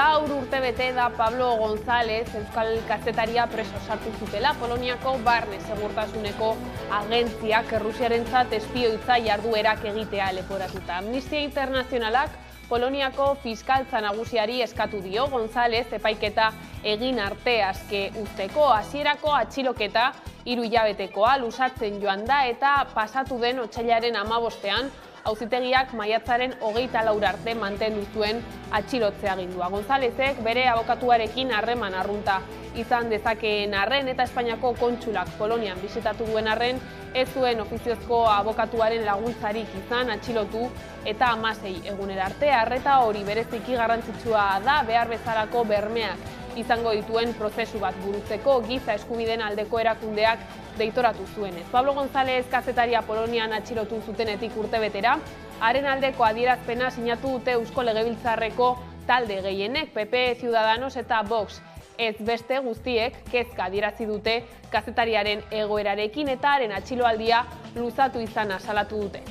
Gaur urtebete da Pablo González, euskal kazetaria preso sartu zutela, Poloniako barne segurtasuneko agentziak Errusiarentzat espioitza jarduerak egitea leporatuta. Amnistia Internazionalak Poloniako fiskaltza nagusiari eskatu dio González epaiketa egin arte aske uzteko. Hasierako atxiloketa 3 hilabetekoa luzatzen joan da eta pasatu den otsailaren 15ean auzitegiak maiatzaren 24 arte mantendu zuen atxilotze agindua. Gonzálezek bere abokatuarekin harreman arrunta izan dezakeen arren eta Espainiako kontsulak Polonian bisitatu duen arren ez zuen ofiziozko abokatuaren laguntzarik izan atxilotu eta 16 egunera arte. Arreta hori bereziki garrantzitsua da behar bezalako bermeak izango dituen prozesu bat burutzeko giza eskubideen aldeko erakundeak deitoratu zuenez. Pablo González kazetaria Polonian atxilotu zutenetik urtebetera, haren aldeko adierazpena sinatu dute Eusko Legebiltzarreko talde gehienek, PP, Ciudadanos eta Vox. Ez beste guztiek kezka adierazi dute kazetariaren egoerarekin eta haren atxiloaldia luzatu izana salatu dute.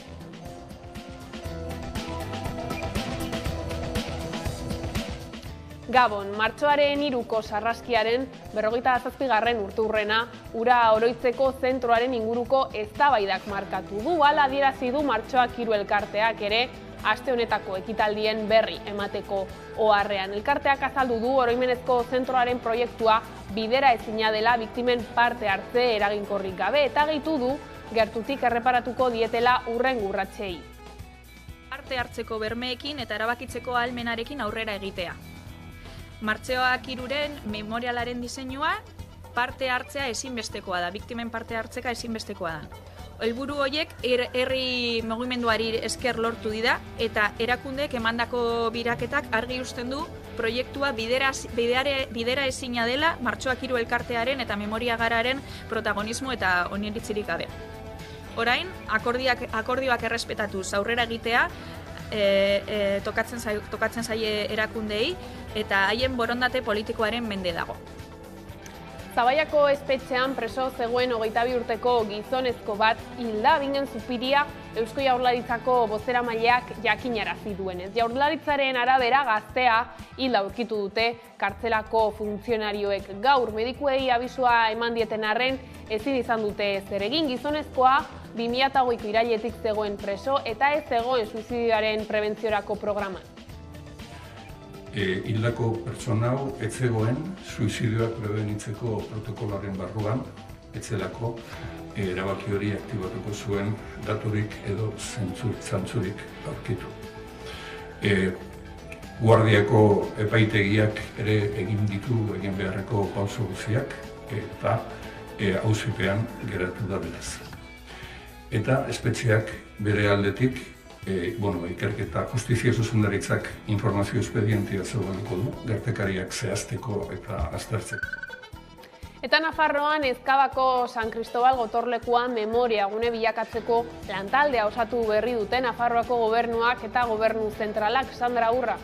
Gabon, martxoaren 3ko sarraskiaren 47. urteurrena ura oroitzeko zentroaren inguruko eztabaidak markatu du. Hala adierazi du Martxoak 3 elkarteak ere aste honetako ekitaldien berri emateko oharrean. Elkarteak azaldu du oroimenezko zentroaren proiektua bidera ezina dela biktimen parte hartze eraginkorrik gabe eta gehitu du gertutik erreparatuko dietela hurrengo urratsei. Parte hartzeko bermeekin eta erabakitzeko ahalmenarekin aurrera egitea. Martxoak 3ren memorialaren diseinua parte hartzea ezinbestekoa da, biktimen parte hartzeka ezinbestekoa da. Helburu horiek herri mugimenduari esker lortu dira eta erakundeek emandako biraketak argi uzten du proiektua bidera ezina dela Martxoak 3 elkartearen eta memoria gararen protagonismo eta oneritzirik gabe. Orain, akordioak errespetatuz aurrera egitea tokatzen zaie erakundeei eta haien borondate politikoaren mende dago. Zabaiako espetxean preso zegoen 22 urteko gizonezko bat hilda bingen zupiria Eusko Jaurlaritzako bozeramaileak jakinarazi duenez. Jaurlaritzaren arabera gaztea hilda aurkitu dute kartzelako funtzionarioek. Gaur medikuei abisua eman dieten arren ezin izan dute zer egin. Gizonezkoa 2008ko irailetik zegoen preso eta ez zegoen suizidioaren prebentziorako programan. Hildako pertsona hau ez zegoen suizidioak prebenitzeko protokoloaren barruan, ez zelako erabaki hori aktibatuko zuen daturik edo zantzurik aurkitu. Guardiako epaitegiak ere egin beharreko pauso guztiak eta auzipean geratu da beraz. Eta espetxeak bere aldetik ikerketa justizia zuzendaritzak informazio espedientia zabalduko du, gertakariak zehazteko eta aztertzeko. Eta Nafarroan Ezkabako San Cristobal gotorlekuan memoria gune bilakatzeko lantaldea osatu berri dute Nafarroako gobernuak eta gobernu zentralak. Sandra Urra.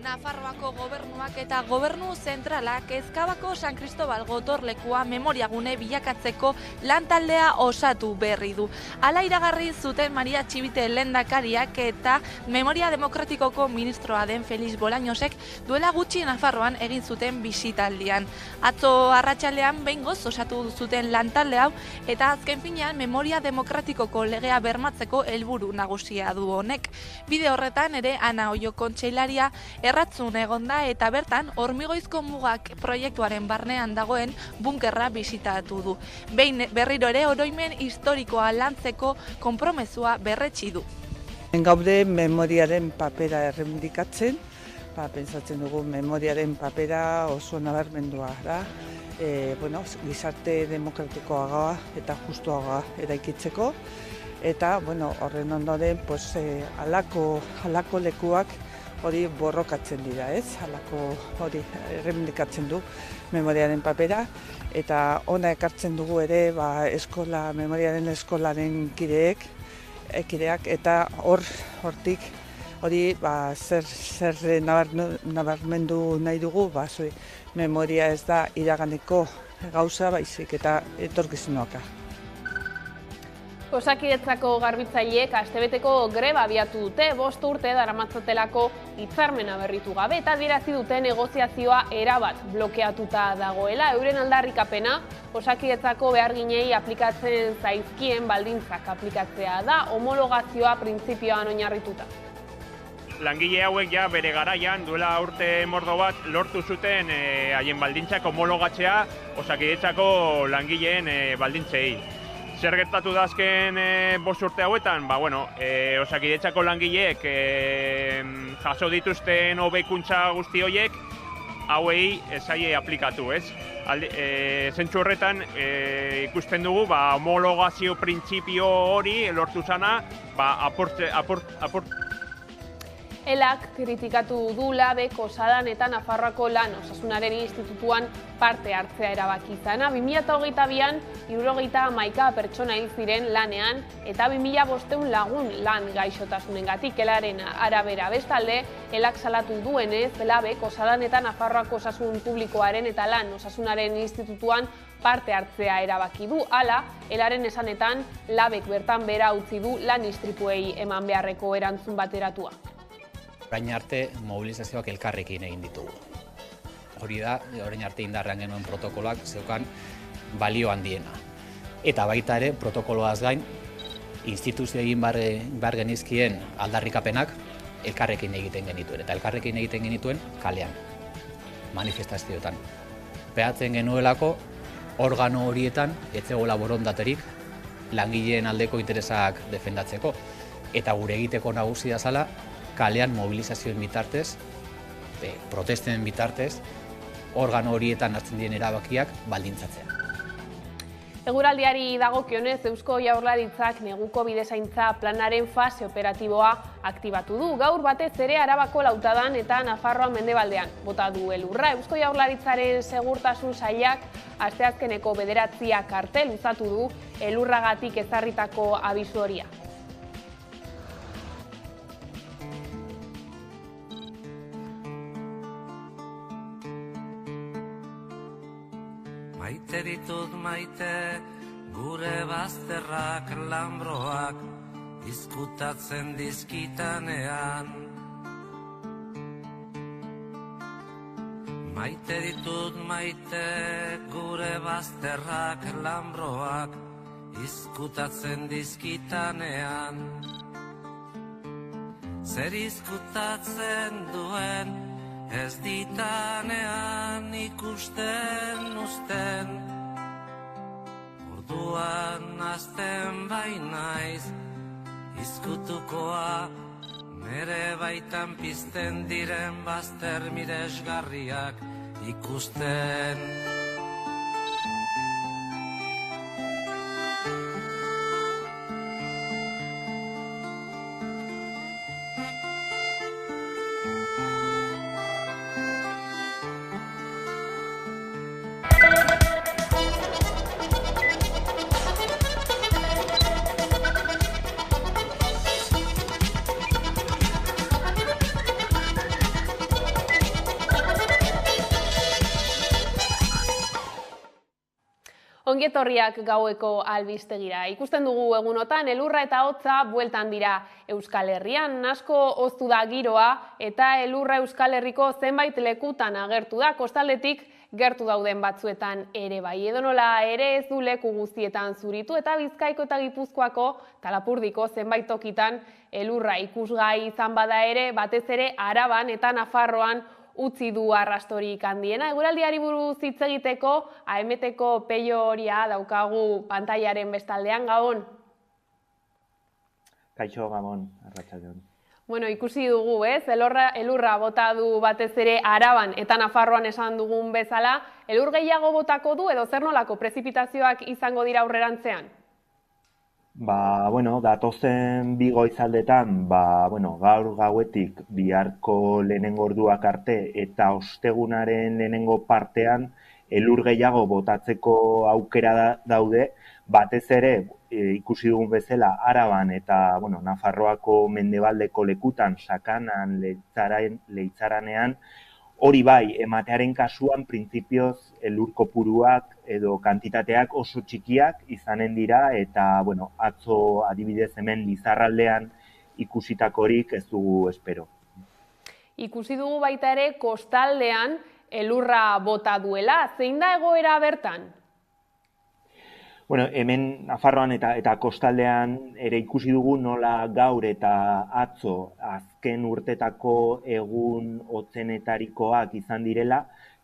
Nafarroako gobernuak eta gobernu zentralak Ezkabako San Cristobal gotorlekua memoriagune bilakatzeko lantaldea osatu berri du. Hala iragarri zuten Maria Txibite lehendakariak eta Memoria Demokratikoko ministroa den Felix Bolañosek duela gutxi Nafarroan egin zuten bisitaldian. Atzo arratsaldean behingoz osatu zuten lantalde hau eta azken finean Memoria Demokratikoko legea bermatzeko helburu nagusia du honek. Bide horretan ere Ana Oio kontseilaria erratzun egonda eta bertan Hormigoizko mugak proiektuaren barnean dagoen bunkerra bisitatu du. Behin berriro ere oroimen historikoa lantzeko konpromezua berretsi du. Gaude memoriaren papera erreindikatzen, pentsatzen dugu memoriaren papera oso nabarmendua da, gizarte demokratikoagoa eta justuagoa eraikitzeko, eta horren ondoren halako lekuak hori borrokatzen dira, halako hori erreindikatzen du memoriaren papera, eta ona ekartzen dugu ere memoriaren eskolaren kideak eta hortik hori zer nabarmendu nahi dugu, memoria ez da iraganeko gauza baizik eta etorkizunoka. Osakidetzako garbitzaileek astebeteko greba abiatu dute, 5 urte daramatzatelako hitzarmena berritu gabe eta adierazi dute negoziazioa erabat blokeatuta dagoela. Euren aldarrikapena Osakidetzako beharginei aplikatzen zaizkien baldintzak aplikatzea da, homologazioa printzipioan oinarrituta. Langile hauek ja bere garaian duela urte mordo bat lortu zuten haien baldintzak homologatzea Osakidetzako langileen baldintzei. Zer gertatu da azken 5 urte hauetan? Osakidetzako langileek jaso dituzten hobekuntza guzti horiek hauei zaie aplikatu, ez? Zentzu horretan ikusten dugu homologazio printzipio hori lortu zana Elak kritikatu du Labek Osadan eta Nafarroako Lan Osasunaren Institutuan parte hartzea erabaki izana. 2022an 71 pertsona hil ziren lanean eta 2500 lagun lan gaixotasunengatik. Elaren arabera bestalde, Elak salatu duenez, Labek Osadan eta Nafarroako Osasun Publikoaren eta Lan Osasunaren Institutuan parte hartzea erabaki du. Hala, Elaren esanetan, Labek bertan bera utzi du lan istripuei eman beharreko erantzun bateratua. Orain arte mobilizazioak elkarrekin egin ditugu. Hori da, orain arte indarrean genuen protokoloak zeukan balio handiena. Eta baita ere, protokoloaz gain, instituzio egin behar genizkien aldarrikapenak elkarrekin egiten genituen. Eta elkarrekin egiten genituen kalean, manifestazioetan. Peatzen genuelako, organo horietan etzegoela borondaterik langileen aldeko interesak defendatzeko. Eta gure egiteko nagusia zala, kalean mobilizazioen bitartez, protesten bitartez, organo horietan hartzen diren erabakiak baldintzatzea. Eguraldiari dagokionez, Eusko Jaurlaritzak neguko bidezaintza planaren fase operatiboa aktibatu du. Gaur batez ere Arabako Lautadan eta Nafarroan mendebaldean bota du elurra. Eusko Jaurlaritzaren segurtasun sailak asteazkeneko 9 arte luzatu du elurragatik ezarritako abisu horia. Maite ditut maite, gure bazterrak lambroak izkutatzen dizkitanean. Maite ditut maite, gure bazterrak lambroak izkutatzen dizkitanean. Zer izkutatzen duen, ez ditanean ikusten uzten. Orduan azten bainaiz, izkutukoa nere baitan pizten diren bazter miresgarriak ikusten. Ongietorriak gaueko albistegira. Ikusten dugu egunotan, elurra eta hotza bueltan dira Euskal Herrian. Asko hoztu da giroa eta elurra Euskal Herriko zenbait lekutan agertu da. Kostaldetik gertu dauden batzuetan ere bai. Edonola ere ez du leku guztietan zuritu eta Bizkaiko eta Gipuzkoako eta Lapurdiko zenbait tokitan elurra ikusgai izan bada ere, batez ere Araban eta Nafarroan utzi du arrastorik handiena. Eguraldiari buruz hitz egiteko, AMTko Peio Oria daukagu pantailaren bestaldean. Gabon? Kaixo, Gabon, arratsaldeon. Bueno, ikusi dugu, ez? Elurra bota du batez ere Araban eta Nafarroan esan dugun bezala. Elur gehiago botako du edo zer nolako prezipitazioak izango dira aurrerantzean? Datozen bi goizaldetan, gaur gauetik biharko lehenengo orduak arte eta ostegunaren lehenengo partean elur gehiago botatzeko aukera daude, batez ere ikusi dugun bezala Araban eta Nafarroako mendebaldeko lekutan, Sakanan, Leitzaranean, Hori bai, ematearen kasuan printzipioz elur kopuruak edo kantitateak oso txikiak izanen dira eta, bueno, atzo adibidez hemen Lizarraldean ikusitakorik ez dugu espero. Ikusi dugu baita ere kostaldean elurra bota duela, zein da egoera bertan? Bueno, hemen Nafarroan eta kostaldean ere ikusi dugu nola gaur eta atzo azken urtetako egun hotzenetarikoak izan direla,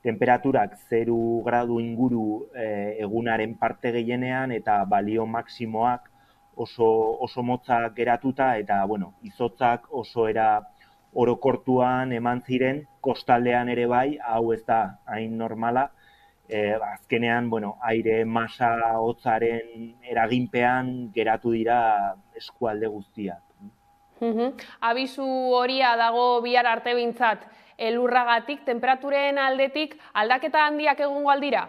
temperaturak 0 gradu inguru egunaren parte gehienean eta balio maksimoak oso motzak geratuta eta, bueno, izotzak oso era orokortuan eman ziren, kostaldean ere bai, hau ez da hain normala, azkenean, bueno, aire masa hotzaren eraginpean geratu dira eskualde guztiak. Abisu horia dago bihar arte behintzat, elurragatik, temperaturen aldetik aldaketa handiak egongo aldira?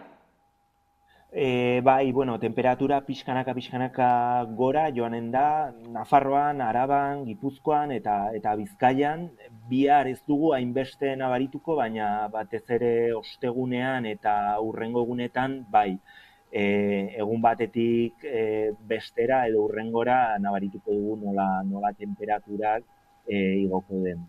Bai, bueno, temperatura pixkanaka gora joanen da, Nafarroan, Araban, Gipuzkoan eta Bizkaian, bihar ez dugu hainbeste nabarituko, baina batez ere ostegunean eta hurrengo egunetan, bai, egun batetik bestera edo hurrengora nabarituko dugu nola temperaturak igoko den.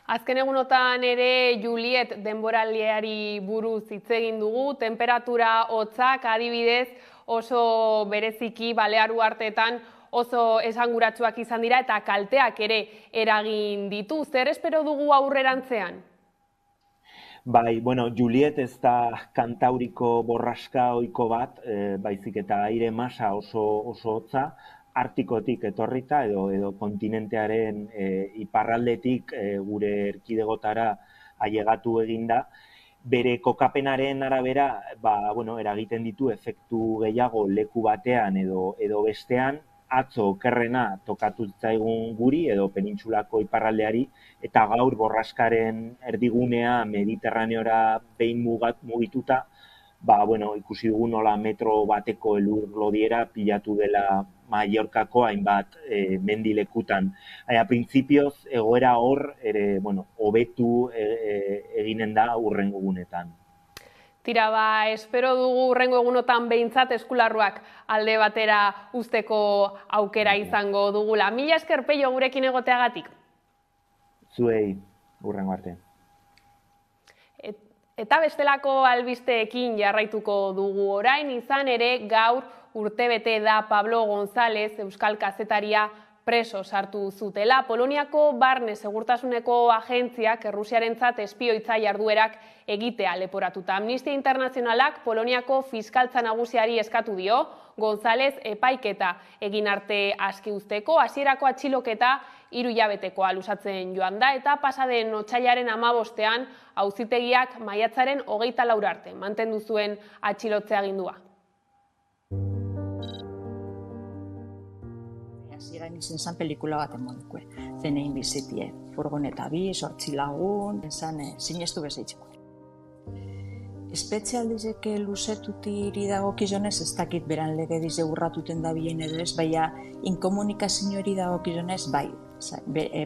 Azken egunotan ere Juliet denboraldiari buruz hitz egin dugu, temperatura hotzak adibidez oso bereziki Balearu Arteetan oso esanguratsuak izan dira eta kalteak ere eragin ditu. Zer espero dugu aurrerantzean? Bai, bueno, Juliet ez da kantauriko borraska ohiko bat, baizik eta aire masa oso hotza, Artikotik etorrita edo kontinentearen iparraldetik gure erkidegotara ailegatu eginda, bere kokapenaren arabera, eragiten ditu efektu gehiago leku batean edo bestean, atzo okerrena tokatu zaigun guri edo penintsulako iparraldeari, eta gaur borraskaren erdigunea Mediterraneora behin mugituta, ikusi dugu nola metro bateko elur lodiera pilatu dela Mallorcako hainbat mendilekutan. Printzipioz, egoera hor, hobetu eginen da hurrengo egunetan. Tira, espero dugu hurrengo egunotan behintzat eskularruak alde batera usteko aukera izango dugula. Mila esker Pello gurekin egoteagatik. Zuei, hurrengo arte. Eta bestelako albisteekin jarraituko dugu orain, izan ere gaur urtebete da Pablo González, euskal kazetaria, preso sartu zutela. Poloniako barne segurtasuneko agentziak Errusiarentzat espioitza jarduerak egitea leporatuta. Amnistia Internazionalak Poloniako fiskaltza nagusiari eskatu dio, González epaiketa egin arte aski uzteko, hasierako atxiloketa 3 hilabetekoa luzatzen joan da, eta pasaden otsailaren 15ean auzitegiak maiatzaren 24 arte mantendu zuen atxilotze agindua. Hasieran izan zen pelikula baten modukue. Zenein bizitie, furgoneta 2, 8 lagun, sinestu bezaitzeko. Espetzialdizeke luzetutiri dagokizonez, ez dakit beran legedize urratuten da bien edo ez, baina inkomunikazioari dagokizonez, bai.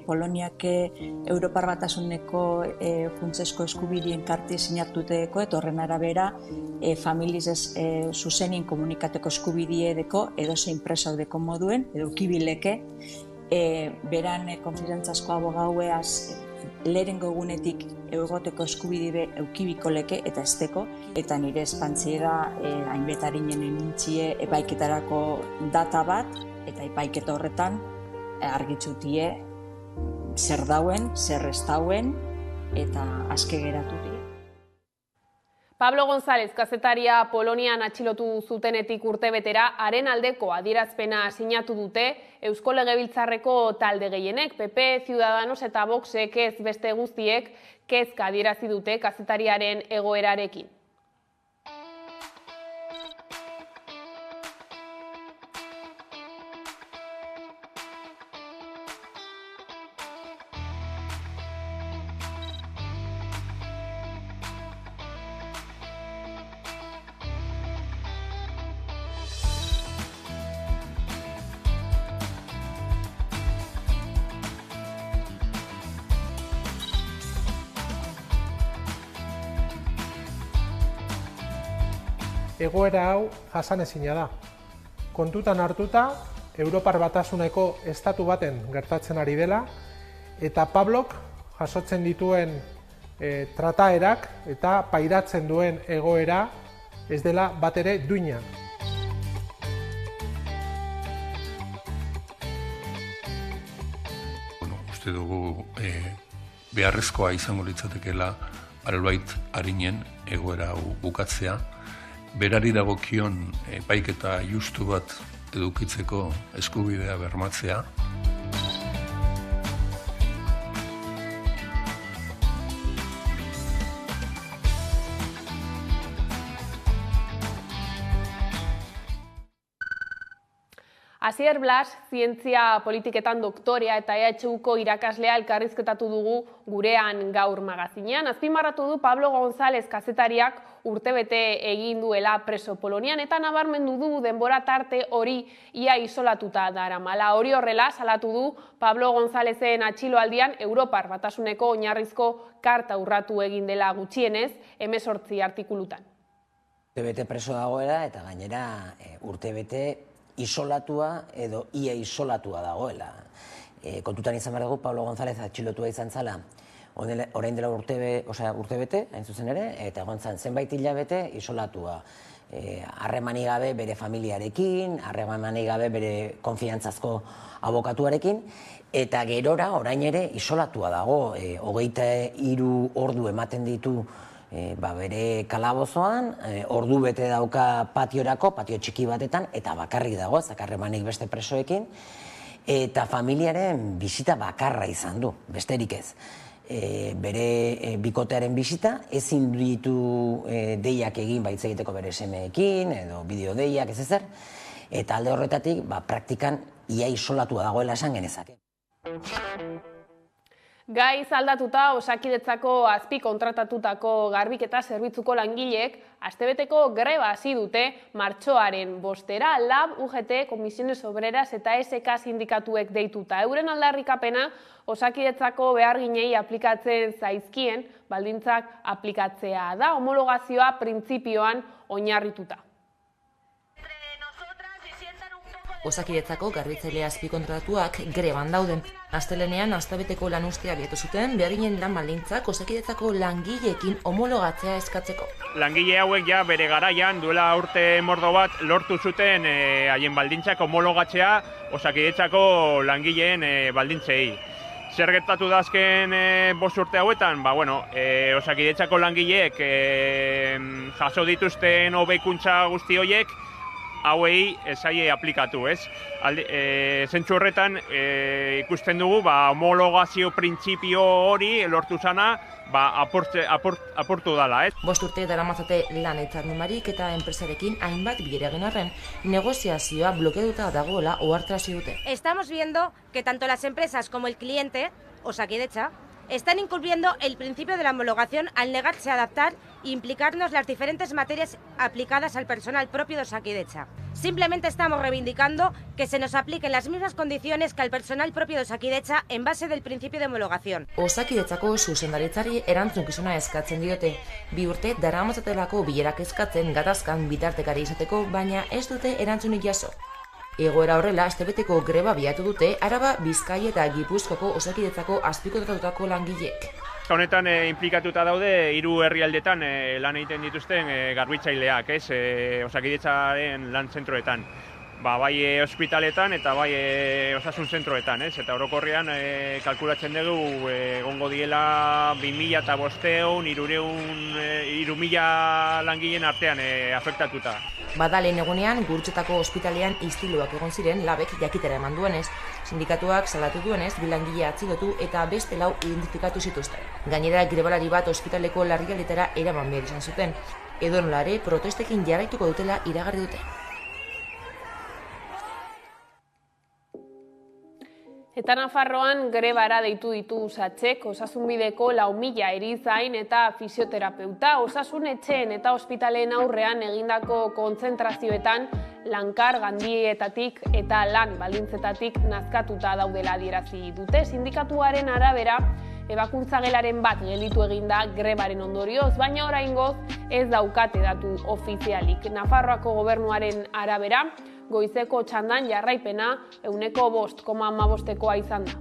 Poloniak Europar Batasuneko funtsesko eskubidien karte sinatuteko, eta horren arabera familizez zuzenien komunikateko eskubidie deko, edo zein presaudeko moduen, edo ukibileke, beran konfidentzazko abogaueaz lehenengo egunetik egoteko eskubide eukibiko leke eta esteko, eta nire espantziera hainbetarinen nintzie epaiketarako data bat, eta epaiketa horretan argitzutie zer dauen, zer ez dauen, eta aske geratutie. Pablo González, kazetaria Polonian atxilotu zutenetik urtebetera, haren aldeko adierazpena sinatu dute Eusko Legebiltzarreko talde gehienek, PP, Ciudadanos eta Voxek ez beste guztiek kezka adierazi dute kazetariaren egoerarekin. egoera hau jasanezina da. Kontutan hartuta, Europar Batasuneko estatu baten gertatzen ari dela, eta Pablok jasotzen dituen trataerak eta pairatzen duen egoera ez dela batere duina. Uste dugu beharrezkoa izango litzatekeela albait arinen egoera hau bukatzea, berari dagokion epaiketa justu bat edukitzeko eskubidea bermatzea. Asier Blas, zientzia politiketan doktorea eta EHUko irakaslea elkarrizketatu dugu gurean gaur magazinean. Azpimarratu du Pablo González kazetariak urtebete egin duela preso Polonian eta nabarmendu du denbora tarte hori ia isolatuta daramala. Hori horrela salatu du Pablo Gonzálezen atxiloaldian Europar Batasuneko oinarrizko karta urratu egin dela gutxienez 18 artikulutan. Urtebete preso dagoela eta gainera urtebete isolatua edo ia isolatua dagoela. Kontutan izan behar dugu, Pablo González atxilotua izan zala orain dela urtebete, hain zuzen ere, eta egon zan zenbait hilabete isolatua. Harremanik gabe bere familiarekin, harremanik gabe bere konfiantzazko abokatuarekin, eta gerora orain ere isolatua dago. 23 ordu ematen ditu bere kalabozoan, ordu bete dauka patiorako, patio txiki batetan, eta bakarrik dago, zakarremanik beste presoekin, eta familiaren bisita bakarra izan du, besterik ez. Bere bikotearen bisita, ezin ditu deiak egin baitz egiteko bere semeekin, edo bideo deiak ez ezer, eta alde horretatik, praktikan ia isolatua dagoela esan genezake. Gaiz aldatuta Osakidetzako azpi kontratatutako garbiketa zerbitzuko langileek astebeteko greba hasi dute martxoaren 5-era LAB, UGT, Comisiones Obreras eta SK sindikatuek deituta. Euren aldarrikapena Osakidetzako beharginei aplikatzen zaizkien baldintzak aplikatzea da, homologazioa printzipioan oinarrituta. Osakidetzako garbitzaile azpikontratatuak greban dauden. Astelenean astebeteko lanuztea bietu zuten beharginen lan baldintzak Osakidetzako langileekin homologatzea eskatzeko. Langile hauek ja bere garaian duela urte mordo bat lortu zuten haien baldintzak homologatzea Osakidetzako langileen baldintzei. Zer gertatu da azken 5 urte hauetan? Osakidetzako langileek jaso dituzten hobekuntza guzti horiek hauei esaie aplikatu, ez? Zentzu horretan ikusten dugu homologazio printzipio hori lortu zana apurtu dala, ez? 5 urte daramatzate lan hitzarmen eta enpresarekin hainbat bilera egin arren, negoziazioa blokeatuta dagoela ohartarazi dute. Estamos viendo que tanto las empresas como el cliente, Osakidetza, están incumpliendo el principio de la homologación al negarse a adaptar e implicarnos las diferentes materias aplicadas al personal propio de Osakidetza. Simplemente estamos reivindicando que se nos apliquen las mismas condiciones que al personal propio de Osakidetza en base del principio de homologación. Osakidetzako zuzendaritzari erantzukizuna eskatzen diote. 2 urte daramatzatelako bilerak eskatzen gatazkan bitartekari izateko, baina ez dute erantzunik jaso. Egoera horrela, astebeteko greba biatu dute Araba, Bizkaia eta Gipuzkoako Osakidetzako azpikontratutako langileek. Honetan inplikatuta daude 3 herrialdetan lan egiten dituzten garbitzaileak, ez? Osakidetzaren lan zentroetan. Bai ospitaletan eta bai osasun zentroetan, ez? Eta orokorrean kalkulatzen dugu egongo diela 2500, 3000 langileen artean afektatuta. Badalen egunean, Gurutzetako ospitalean istiluak egon ziren labek jakitera eman duenez. Sindikatuak salatu duenez, 2 langile atxilotu eta beste 4 identifikatu zituzten. Gainera, grebalari bat ospitaleko larrialdetara eraman behar izan zuten. Edonola ere, protestekin jarraituko dutela iragarri dute. Eta Nafarroan grebara deitu ditu Usatzek, osasunbideko 4.000 erizain eta fisioterapeuta, osasun etxeen eta ospitaleen aurrean egindako kontzentrazioetan lankar gandietatik eta lan baldintzetatik nazkatuta daudela adierazi dute. Sindikatuaren arabera, Ebakuntza gelaren bat gelditu eginda grebaren ondorioz, baina oraingoz ez daukate datu ofizialik. Nafarroako gobernuaren arabera, goizeko txandan jarraipena 5,15koa izan da.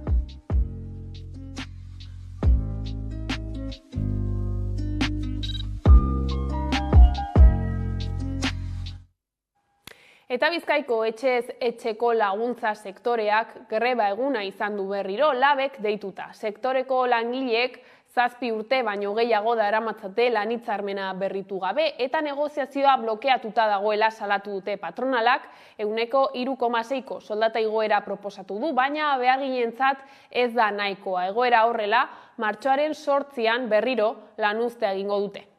Eta Bizkaiko etxez etxeko laguntza sektoreak greba eguna izan du berriro labek deituta. Sektoreko langileek 7 urte baino gehiago daramatzate lan hitzarmena berritu gabe eta negoziazioa blokeatuta dagoela salatu dute patronalak 3,6ko soldata igoera proposatu du, baina beharginentzat ez da nahikoa. Egoera horrela, martxoaren 8an berriro lanuztea egingo dute.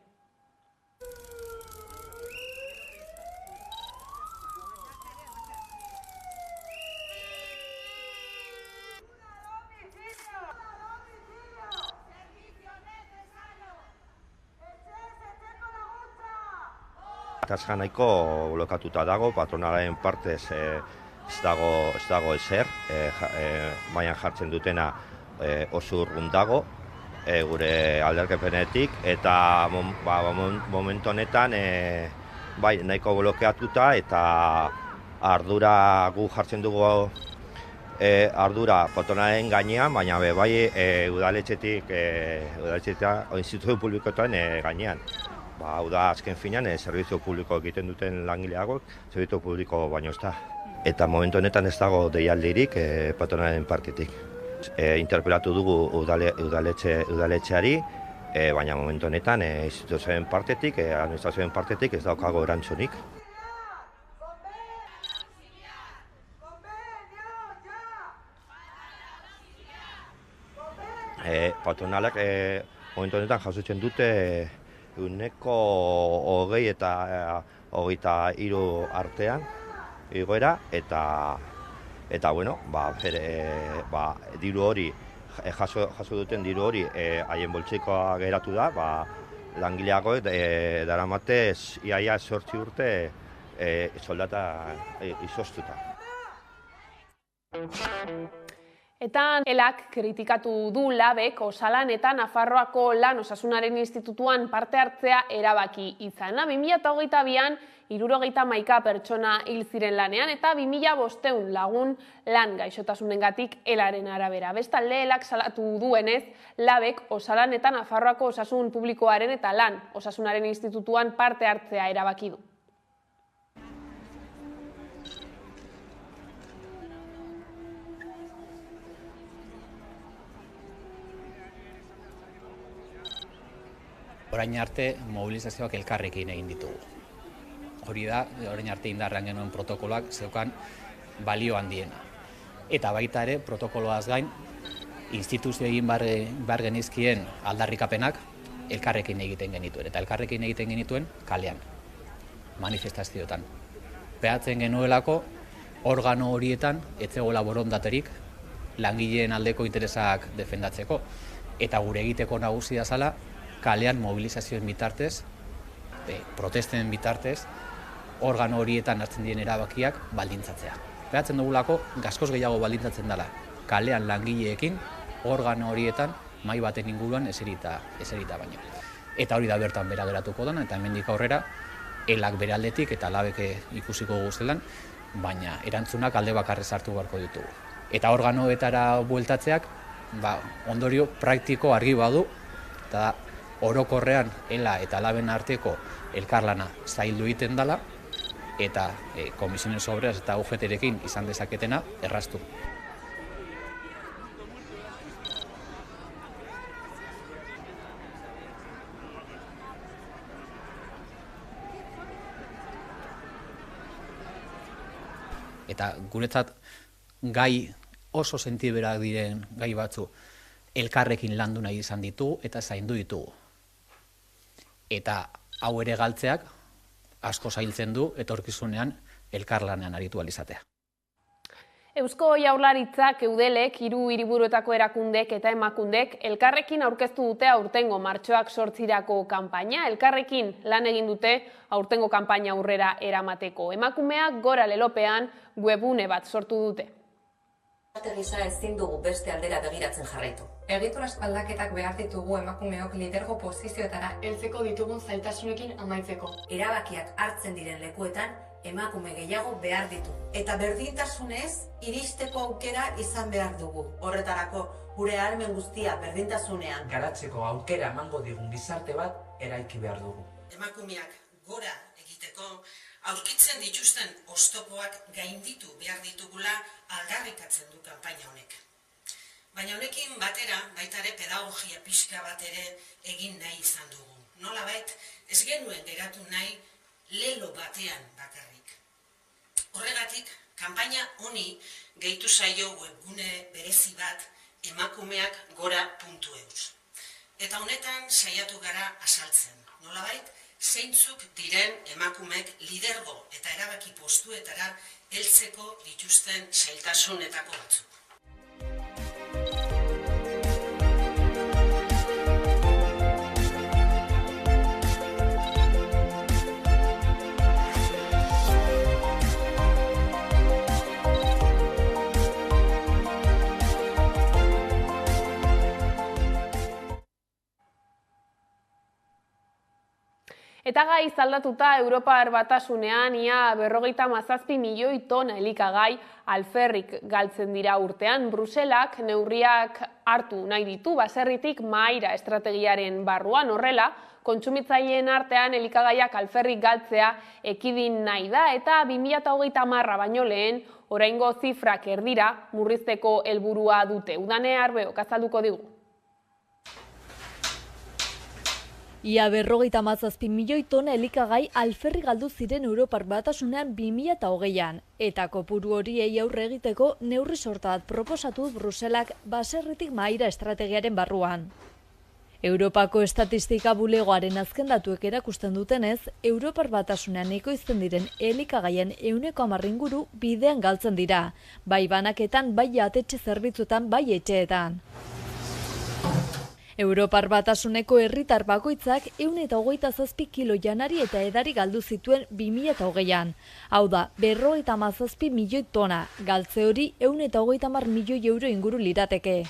Gatazka nahiko blokatuta dago, patronalaren partez ez dago ezer, mailan jartzen dutena oso urrun dago, gure alderkepenetik, eta momentu honetan nahiko blokeatuta eta ardura gu jartzen dugu ardura patronalaren gainean, baina bai udaletxetik instituzio publikoetan gainean. Hau da, azken finean, zerbitzu publiko egiten duten langileagoak, zerbitzu publiko baino ez da. Eta momentu honetan ez dago deialdirik patronalaren partetik. Interpelatu dugu udaletxeari, baina momentu honetan instituzioen partetik, administrazioen partetik ez daukago erantzunik. Patronalak momentu honetan jasotzen dute 20 eta 23 artean igoera eta bueno, diru hori jaso duten diru hori haien boltseikoa geratu da, langileagoek daramate iaia 8 urte soldata izoztuta. Eta elak kritikatu du labek Osalan eta Nafarroako Lan Osasunaren Institutuan parte hartzea erabaki izana. 2022an 71 pertsona hil ziren lanean eta 2500 lagun lan gaixotasunengatik elaren arabera. Bestalde elak salatu duenez, labek Osalan eta Nafarroako Osasun Publikoaren eta Lan Osasunaren Institutuan parte hartzea erabaki du. Orain arte mobilizazioak elkarrekin egin ditugu. Hori da, orain arte indarrean genuen protokoloak zeukan balio handiena. Eta baita ere, protokoloaz gain, instituzio egin behar genizkien aldarrikapenak elkarrekin egiten genituen. Eta elkarrekin egiten genituen kalean, manifestazioetan. Behatzen genuelako, organo horietan etzegoela borondaterik langileen aldeko interesak defendatzeko. Eta gure egiteko nagusia zala, kalean mobilizazioen bitartez, protesten bitartez, organo horietan hartzen diren erabakiak baldintzatzea. Behatzen dugulako, gaskoz gehiago baldintzatzen dela, kalean langileekin, organo horietan, mahai baten inguruan eserita baino. Eta hori da bertan bera geratuko dena, eta hemendik aurrera, elak bere aldetik eta labek ikusiko guztelan, baina erantzunak alde bakarrez hartu beharko ditugu. Eta organoetara bueltatzeak, ondorio praktiko argi badu, eta orokorrean ela eta laben arteko elkarlana zaildu egiten dela eta komisiones obreras eta UGT-rekin izan dezaketena erraztu. Eta guretzat gai oso sentiberak diren gai batzu elkarrekin landu nahi izan ditugu eta zaindu ditugu. Eta hau ere galtzeak asko zailtzen du etorkizunean elkarlanean aritu ahal izatea. Eusko Jaurlaritzak eudelek 3 hiriburuetako erakundek eta emakundek elkarrekin aurkeztu dute aurtengo martxoak 8irako kanpaina. Elkarrekin lan egin dute aurtengo kanpaina aurrera eramateko. Emakumeak gora lelopean webgune bat sortu dute. Gisa ezin dugu beste aldera begiratzen jarraitu. Egiturazko aldaketak behar ditugu emakumeok lidergo posizioetara heltzeko ditugun zailtasunekin amaitzeko. Erabakiak hartzen diren lekuetan emakume gehiago behar ditu. Eta berdintasunez iristeko aukera izan behar dugu. Horretarako gure ahalmen guztia berdintasunean garatzeko aukera emango digun gizarte bat eraiki behar dugu. Emakumeak gora egiteko aurkitzen dituzten oztopoak gainditu behar ditugula aldarrikatzen du kanpaina honek. Baina honekin batera, baita ere pedagogia pixka bat ere egin nahi izan dugu. Nolabait, ez genuen geratu nahi lelo batean bakarrik. Horregatik, kanpaina honi gehitu zaio webgune berezi bat emakumeakgora.eus. Eta honetan saiatu gara azaltzen. Nolabait, zeintzuk diren emakumeek lidergo eta erabaki postuetara heltzeko dituzten zailtasunetako batzuk. Eta gai zaldatuta Europar Batasunean ia 57 milioi tona elikagai alferrik galtzen dira urtean. Bruselak neurriak hartu nahi ditu baserritik mahaira estrategiaren barruan. Horrela, kontsumitzaileen artean elikagaiak alferrik galtzea ekidin nahi da eta 2030 baino lehen oraingo zifrak erdira murrizteko helburua dute. Udane Arbeok azalduko digu. Ia 57 milioi tona elikagai alferri galdu ziren Europar Batasunean 2020an, eta kopuru horiei aurre egiteko neurri sorta bat proposatu Bruselak baserritik mahaira estrategiaren barruan. Europako estatistika bulegoaren azken datuek erakusten dutenez, Europar Batasunean ekoizten diren elikagaien 10% inguru bidean galtzen dira, bai banaketan, bai jatetxe zerbitzuetan, bai etxeetan. Europar Batasuneko herritar bakoitzak 127 kilo janari eta edari galdu zituen 2020an. Hau da, 57 milioi tona, galtze hori 130 milioi euro inguru lirateke.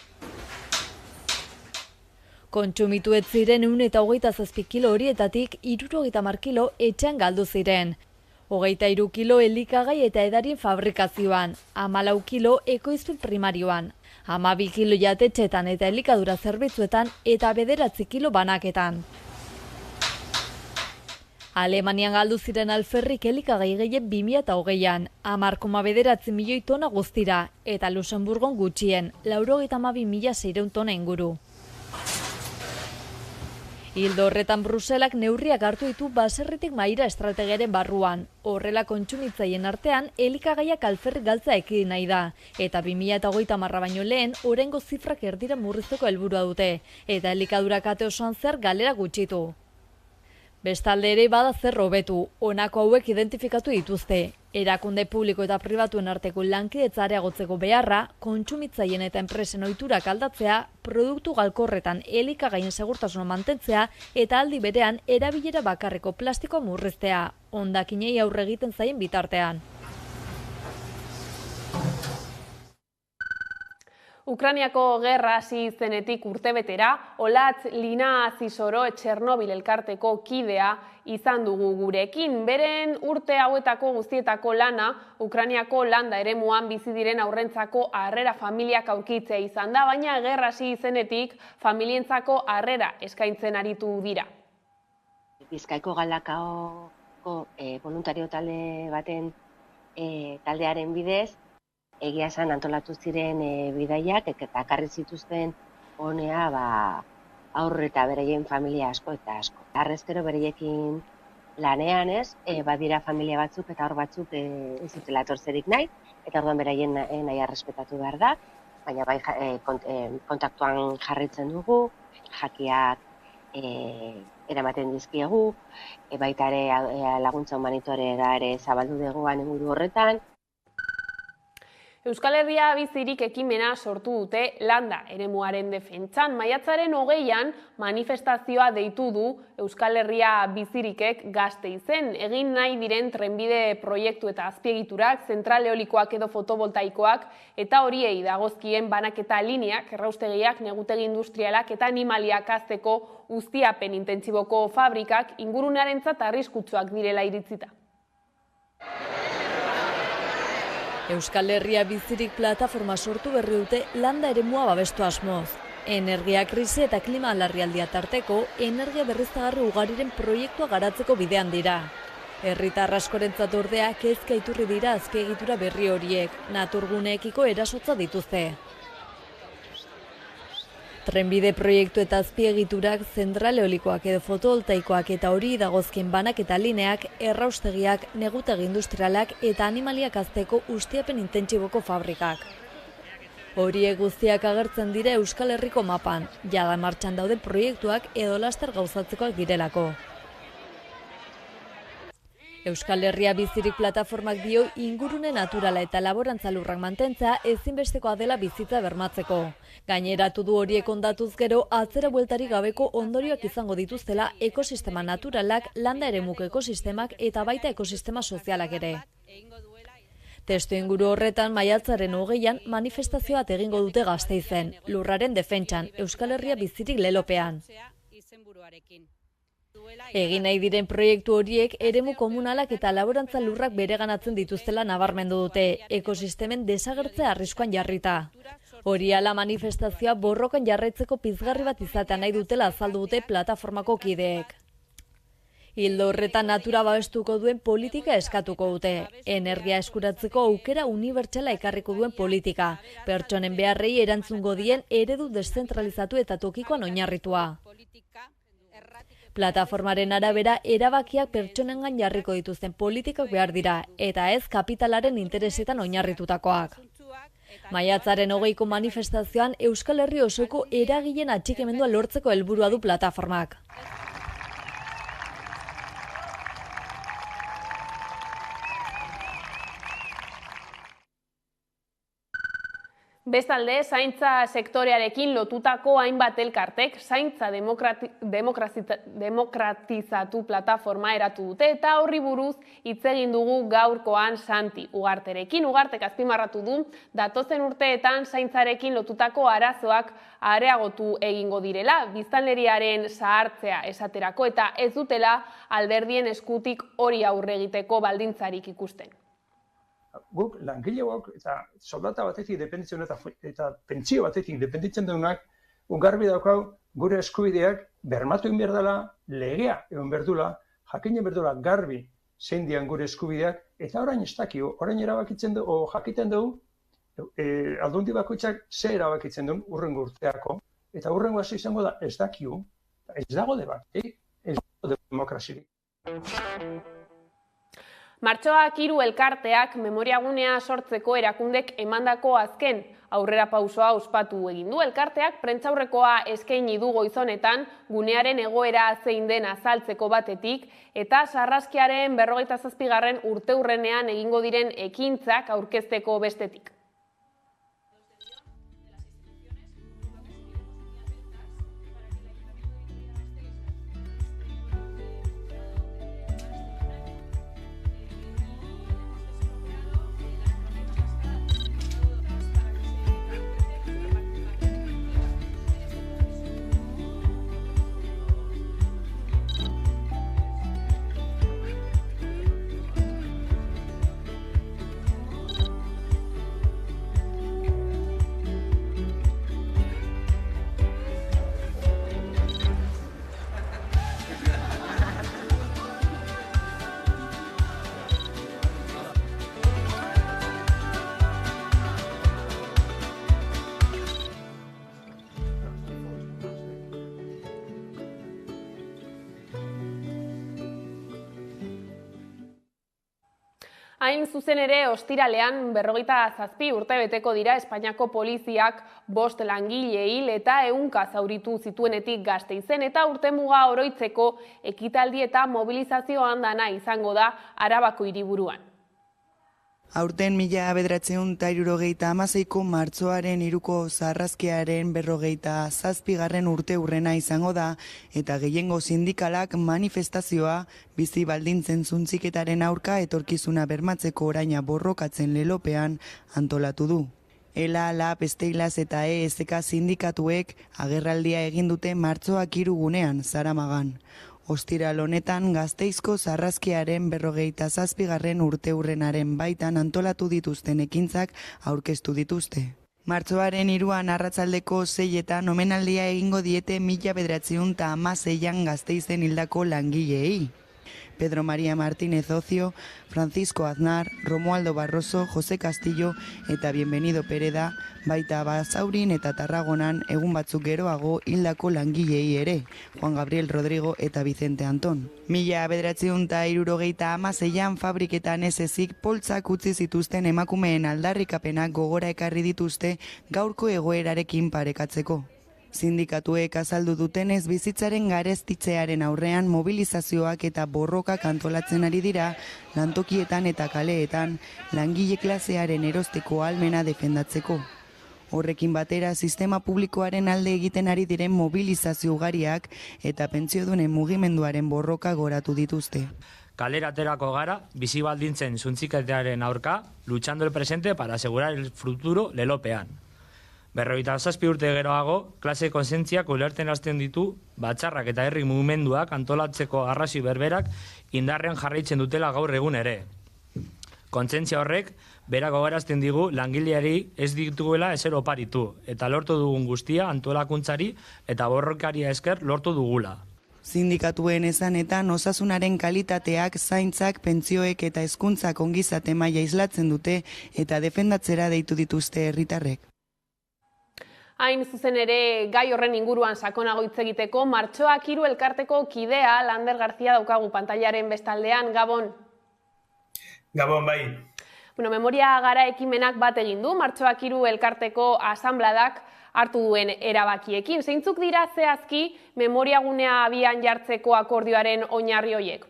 Kontsumitu ez ziren 127 kilo horietatik 70 kilo etxean galdu ziren. 23 kilo elikagai eta edarien fabrikazioan, 14 kilo ekoizpen primarioan, 12 kilo jatetxetan eta elikadura zerbitzuetan eta 9 kilo banaketan. Alemanian galdu ziren alferrik elikagai gehien 2020an, 10,9 milioi tona guztira, eta Luxemburgon gutxien, 92.600 tona inguru. Ildo horretan Bruselak neurriak hartu ditu baserritik mahaira estrategiaren barruan. Horrela kontsumitzaien artean elikagaiak alferrik galtzea ekidin nahi da. Eta 2030 baino lehen oraingo zifrak erdira murrizteko helburua dute. Eta elikadura kate osoan zer galera gutxitu. Bestalde ere bada zer hobetu, honako hauek identifikatu dituzte. Erakunde publiko eta pribatuen arteko lankidetza areagotzeko beharra, kontsumitzaien eta enpresen ohiturak aldatzea, produktu galkorretan elikagaien segurtasuna mantentzea eta aldi berean erabilera bakarreko plastikoa murriztea, hondakinei aurre egiten zaien bitartean. Ukrainiako gerra hasi zenetik urtebetera, Olatz Linazi-Soro Txernobil elkarteko kidea izan dugu gurekin. Beren urte hauetako guztietako lana, Ukrainiako landa eremuan bizi diren aurrentzako harrera familiak aurkitzea izan da, baina gerra hasi zenetik familientzako harrera eskaintzen aritu dira. Bizkaiko Galdakaoko voluntario talde baten taldearen bidez, egia esan antolatu ziren bidaiak eta ekarri zituzten honea aurre eta beraien familia asko eta asko. Harrezkero bereiekin lanean ez, badira familia batzuk eta hor batzuk ez dutela etortzerik nahi, eta orduan beraien nahi errespetatu behar da, baina bai kontaktuan jarritzen dugu, jakiak eramaten dizkiegu, baita ere laguntza humanitorera ere zabaldu dugu inguru horretan. Euskal Herria bizirik ekimena sortu dute landa eremuaren defentsan. Maiatzaren 20an manifestazioa deitu du Euskal Herria bizirikek Gasteizen. Egin nahi diren trenbide proiektu eta azpiegiturak, zentral eolikoak edo fotovoltaikoak eta horiei dagozkien banaketa lineak, erraustegiak, negutegi industrialak eta animaliak hazteko ustiapen intentsiboko fabrikak ingurunearentzat arriskutsuak direla iritzita. Euskal Herria bizirik plataforma sortu berri dute landa eremua babestu asmoz. Energia krisi eta klima larrialdia tarteko, energia berriztagarri ugariren proiektua garatzeko bidean dira. Herritar askorentzat ordea kezka iturri dira azpiegitura berri horiek, naturguneekiko erasotza dituzte. Trenbide proiektu eta azpiegiturak, zentral eolikoak edo fotovoltaikoak eta hori dagozkien banak eta lineak, erraustegiak, negutegi industrialak eta animaliak hazteko ustiapen intentsiboko fabrikak. Horiek guztiak agertzen dira Euskal Herriko mapan, jada martxan dauden proiektuak edo laster gauzatzekoak direlako. Euskal Herria bizirik plataformak dio ingurune naturala eta laborantza lurrak mantentza ezinbestekoa dela bizitza bermatzeko. Gaineratu du horiek ondatuz gero atzera bueltarik gabeko ondorioak izango dituztela ekosistema naturalak, landa eremuk ekosistemak eta baita ekosistema sozialak ere. Testu inguru horretan maiatzaren 20an manifestazio bat egingo dute Gasteizen, lurraren defentsan, Euskal Herria bizirik lelopean. Egin nahi diren proiektu horiek eremu komunalak eta laborantza lurrak bereganatzen dituztela nabarmendu dute, ekosistemen desagertzea arriskuan jarrita. Hori ala manifestazioa borrokan jarraitzeko pizgarri bat izatea nahi dutela azaldu dute plataformako kideek. Ildo horretan natura babestuko duen politika eskatuko dute. Energia eskuratzeko aukera unibertsala ekarriko duen politika. Pertsonen beharrei erantzungo dien eredu deszentralizatu eta tokikoan oinarritua. Plataformaren arabera erabakiak pertsonengan jarriko dituzten politikak behar dira, eta ez kapitalaren interesetan oinarritutakoak. Maiatzaren 20ko manifestazioan Euskal Herri osoko eragileen atxikimendua lortzeko helburua du plataformak. Bestalde, zaintza sektorearekin lotutako hainbat elkartek zaintza demokratizatu plataforma eratu dute eta horri buruz hitz egin dugu gaurkoan Santi Ugarterekin. Ugartek azpimarratu du datozen urteetan zaintzarekin lotutako arazoak areagotu egingo direla, biztanleriaren zahartzea esaterako eta ez dutela alderdien eskutik hori aurre egiteko baldintzarik ikusten. Guk langileok eta soldata batetik dependitzen eta pentsio batetik dependitzen duenak, garbi daukau gure eskubideak bermatu egin behar dela, legea egon behar dula, jakinen behar dula garbi zein dian gure eskubideak, eta orain ez dakio, orain erabakitzen du, jakiten dugu, aldundi bakoitzak ze erabakitzen duen urrengo urteako, eta urrengo hasi izango da ez dakio, ez dago debat, ez dago demokrazirik. Martxoak 3 elkarteak memoriagunea sortzeko erakundek emandako azken aurrera pausoa ospatu egin du. Elkarteak prentsaurrekoa eskaini du goizonetan gunearen egoera zein den azaltzeko batetik eta sarraskiaren 47. urteurrenean egingo diren ekintzak aurkezteko bestetik. Hain zuzen ere, ostiralean 47 urte beteko dira Espainiako poliziak 5 langile hil eta 100 zauritu zituenetik Gasteizen eta urtemuga oroitzeko ekitaldi eta mobilizazio andana izango da Arabako hiriburuan. Aurten 1976ko martxoaren 3ko sarrazkiaren 47. urte urrena izango da, eta gehiengo sindikalak manifestazioa bizi baldintzen zuntziketaren aurka etorkizuna bermatzeko oraina borrokatzen lelopean antolatu du. ELA, LAB, Steilas eta ESK sindikatuek agerraldia egin dute martxoak 3 gunean, Zaramagan. Ostiral honetan Gasteizko sarrazkiaren 47. urteurrenaren baitan antolatu dituzten ekintzak aurkeztu dituzte. Martxoaren 3an arratsaldeko 6etan omenaldia egingo diete 1916an Gasteizen hildako langileei. Pedro María Martínez Ocio, Francisco Aznar, Romualdo Barroso, José Castillo eta Bienvenido Pereda, baita Basaurin eta Tarragonan egun batzuk geroago hildako langilei ere, Juan Gabriel Rodrigo eta Vicente Anton. 1976an fabriketan ez ezik poltsak utzi zituzten emakumeen aldarrikapenak gogora ekarri dituzte gaurko egoerarekin parekatzeko. Sindikatuek azaldu dutenez bizitzaren garestitzearen aurrean mobilizazioak eta borrokak antolatzen ari dira, lantokietan eta kaleetan langile klasearen erosteko ahalmena defendatzeko. Horrekin batera sistema publikoaren alde egiten ari diren mobilizazio ugariak eta pentsiodunen mugimenduaren borroka goratu dituzte. Kalera aterako gara, bizi baldintzen zuntziketearen aurka, luchando el presente para asegurar el futuro lelopean. 57 urte geroago, klase konsentziak ulerten hasten ditu, batzarrak eta herri mugimenduak antolatzeko arrazoi berberak indarrean jarraitzen dutela gaur egun ere. Kontsentzia horrek, berak gogorazten digu langileari ez dituela ezer oparitu, eta lortu dugun guztia antolakuntzari eta borrokaria esker lortu dugula. Sindikatuen esanetan osasunaren kalitateak, zaintzak, pentsioek eta hezkuntzak ongizate maila islatzen dute eta defendatzera deitu dituzte herritarrek. Hain zuzen ere, gai horren inguruan sakonago hitz egiteko, Martxoak 3 elkarteko kidea Lander Garzia daukagu pantailaren bestaldean. Gabon. Gabon, bai. Memoria gara ekimenak bat egin du, Martxoak 3 elkarteko asanbladak hartu duen erabakiekin. Zeintzuk dira zehazki memoriagunea abian jartzeko akordioaren oinarri horiek?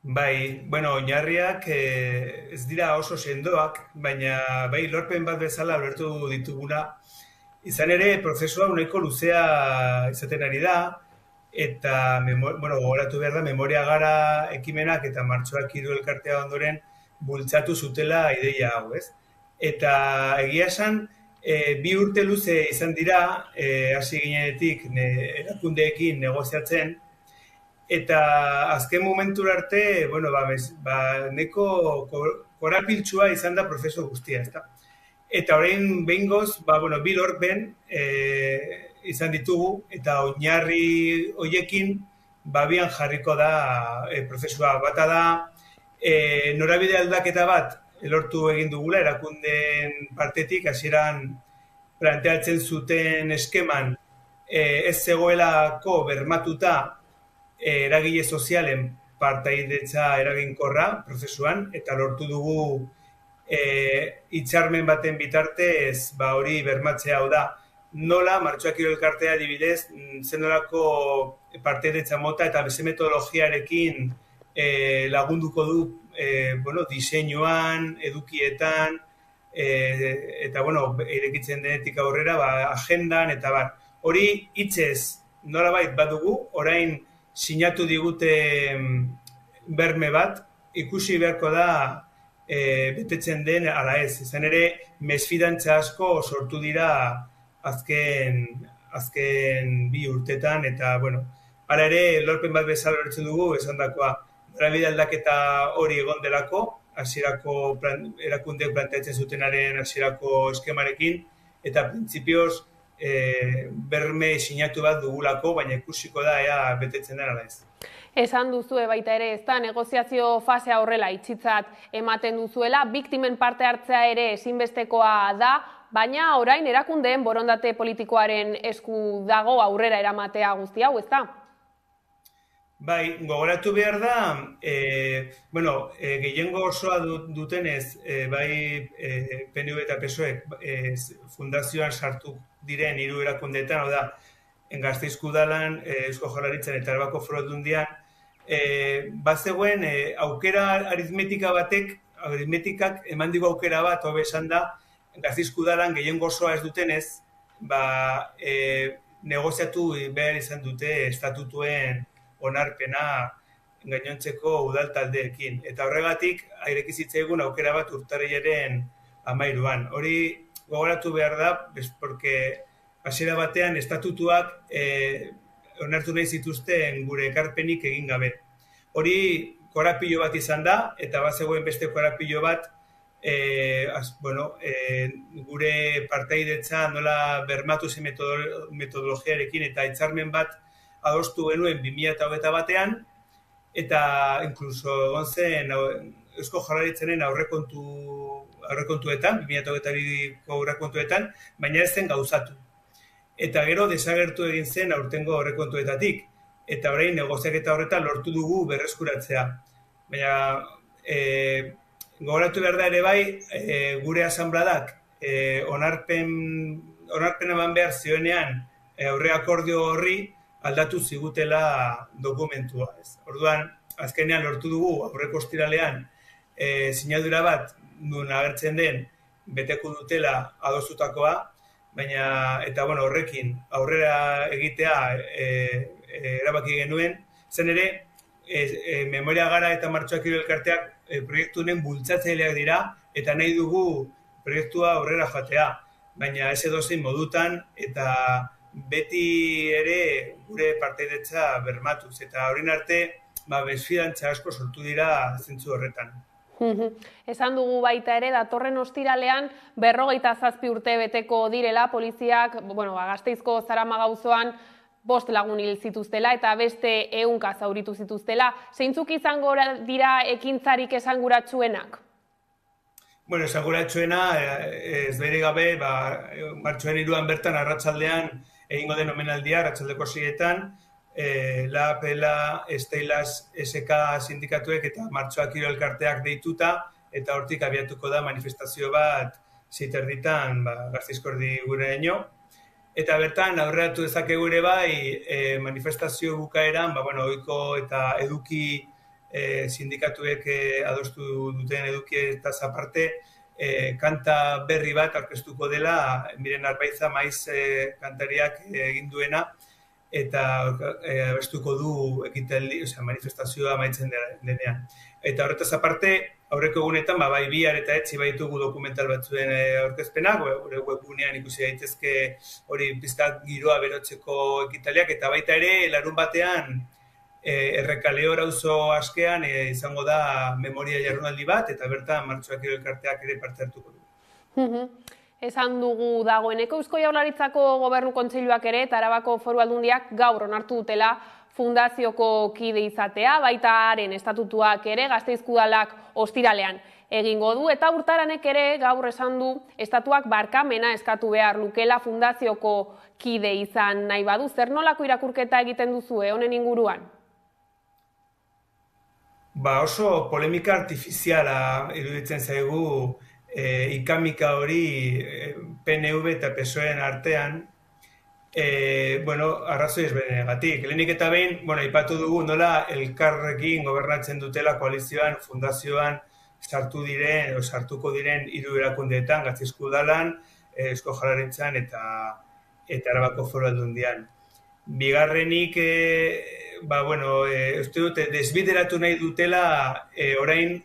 Bai, oinarriak ez dira oso sendoak, baina bai lorpen bat bezala ulertu dituguna. Izan ere, prozesua nahiko luzea izaten ari da, eta gogoratu behar da, memoria gara ekimenak eta Martxoak 3 elkartea ondoren bultzatu zutela ideia hau, ez? Eta egia esan, 2 urte luze izan dira, hasi ginenetik erakundeekin negoziatzen, eta azken momentura arte, neko korapiltsua izan da prozesu guztia, ez da? Eta orain behingoz, bi lorpen izan ditugu, eta oinarri hoiekin babian jarriko da prozesua. Bata da, norabide aldaketa bat lortu egin dugula, erakundeen partetik, hasieran planteatzen zuten eskeman ez zegoelako bermatuta eragile sozialen partaidetza eraginkorra prozesuan, eta lortu dugu hitzarmen baten bitartez hori bermatzea. Hau da, nola Martxoak 3 elkartea adibidez, zenolako partaidetza mota eta beste metodologiarekin lagunduko du diseinuan, edukietan, eta irekitzen denetik aurrera, agendan, eta hori hitzez nolabait badugu, orain sinatu digute berme bat, ikusi beharko da betetzen den ala ez. Izan ere, mesfidantza asko sortu dira azken 2 urtetan, eta hala ere, lorpen bat bezala lortzen dugu, esandakoa, norabide aldaketa hori egon delako, hasierako erakundeek planteatzen zutenaren hasierako eskemarekin, eta printzipioz berme sinatu bat dugulako, baina ikusiko da ea betetzen den ala ez. Esan duzue baita ere, ez da negoziazio fasea horrela itxitzat ematen duzuela, biktimen parte hartzea ere ezinbestekoa da, baina orain erakundeen borondate politikoaren esku dago aurrera eramatea guzti hau, ez da? Bai, gogoratu behar da, gehiengo osoa dutenez, bai PNV eta PSOEk fundazioan sartu diren 3 erakundeetan, hau da, Gasteizko Udalan, Eusko Jaurlaritzan eta Arabako Foru Aldundian, bazegoen aukera aritmetika batek aritmetikak eman digu aukera bat, hobe esan da, Gasteizko udalan gehiengo osoa ez dutenez, negoziatu behar izan dute estatutuen onarpena gainontzeko udal taldeekin. Eta horregatik, airekizitzaigun aukera bat urtarrilaren 13an. Hori gogoratu behar da, porque hasiera batean estatutuak onartu nahi zituzten gure ekarpenik egin gabe. Hori korapilo bat izan da, eta bazegoen beste korapilo bat, gure partaidetza nola bermatu zen metodologiarekin eta hitzarmen bat adostu genuen 2021 batean, eta inkluso egon zen Eusko Jaurlaritzaren aurrekontuetan, 2022ko aurrekontuetan, baina ez zen gauzatu. Eta gero desagertu egin zen aurtengo aurrekontuetatik, eta orain negoziaketa horretan lortu dugu berreskuratzea. Baina gogoratu behar da ere bai, gure asanbladak onarpen eman behar zioenean aurre akordio horri aldatu zigutela dokumentua. Orduan, azkenean lortu dugu aurreko ostiralean sinadura bat nun agertzen den beteko dutela adostutakoa, baina eta horrekin aurrera egitea erabaki genuen, zen ere Memoria Gara eta Martxoak Kirol Elkarteak proiektu honen bultzatzaileak dira eta nahi dugu proiektua aurrera joatea, baina ez edozein modutan eta beti ere gure partaidetza bermatuz eta horien arte mesfidantza asko sortu dira zentzu horretan. Esan dugu baita ere, datorren ostiralean 57 urte beteko direla, poliziak Gasteizko Zaramaga auzoan 5 lagun hil zituztela eta beste 100 zauritu zituztela. Zeintzuk izango dira ekintzarik esanguratsuenak? Esanguratsuena, ez bere gabe, martxoaren 3an bertan arratsaldean egingo den omenaldia, arratsaldeko 6etan, LAPELA, Esteilas, SK sindikatuek eta Martxoak Kirol Elkarteak deituta, eta hortik abiatuko da manifestazio bat 7:30 Gasteizko erdiguraino. Eta bertan, aurreratu dezakegu ere bai, manifestazio bukaeran, ohiko eta eduki sindikatuek adostu duten eduki eta aparte, kanta berri bat aurkeztuko dela, Miren Arbaiza maiz kantariak egin duena, eta abestuko du manifestazioa amaitzen denean. Eta horretaz aparte, aurreko egunetan, bai bihar eta etzi baitugu dokumental batzuen aurkezpenak, gure webgunean ikusi daitezke hori pizkat giroa berotzeko ekitaliak, eta baita ere, larun batean, Errekaleor auzo askean izango da memoria jardunaldi bat, eta bertan Martxoak Kirol Elkarteak ere parte hartuko du. Esan dugu dagoeneko Eusko Jaurlaritzako Gobernu Kontseiluak ere eta Arabako Foru Aldundiak gaur onartu dutela fundazioko kide izatea, baita haren estatutuak ere Gasteizko udalak ostiralean egingo du, eta Urtaranek ere gaur esan du estatuak barkamena eskatu behar lukela fundazioko kide izan nahi badu. Zer nolako irakurketa egiten duzue honen inguruan? Oso polemika artifiziala iruditzen zaigu ikamika hori PNV eta PSOEren artean, arrazoi ezberdinegatik. Lehenik eta behin, aipatu dugu nola elkarrekin gobernatzen dutela koalizioan, fundazioan sartuko diren 3 erakundeetan, Gasteizko udalan, Eusko Jaurlaritzan eta Arabako Foru Aldundian. Bigarrenik, uste dute desbideratu nahi dutela orain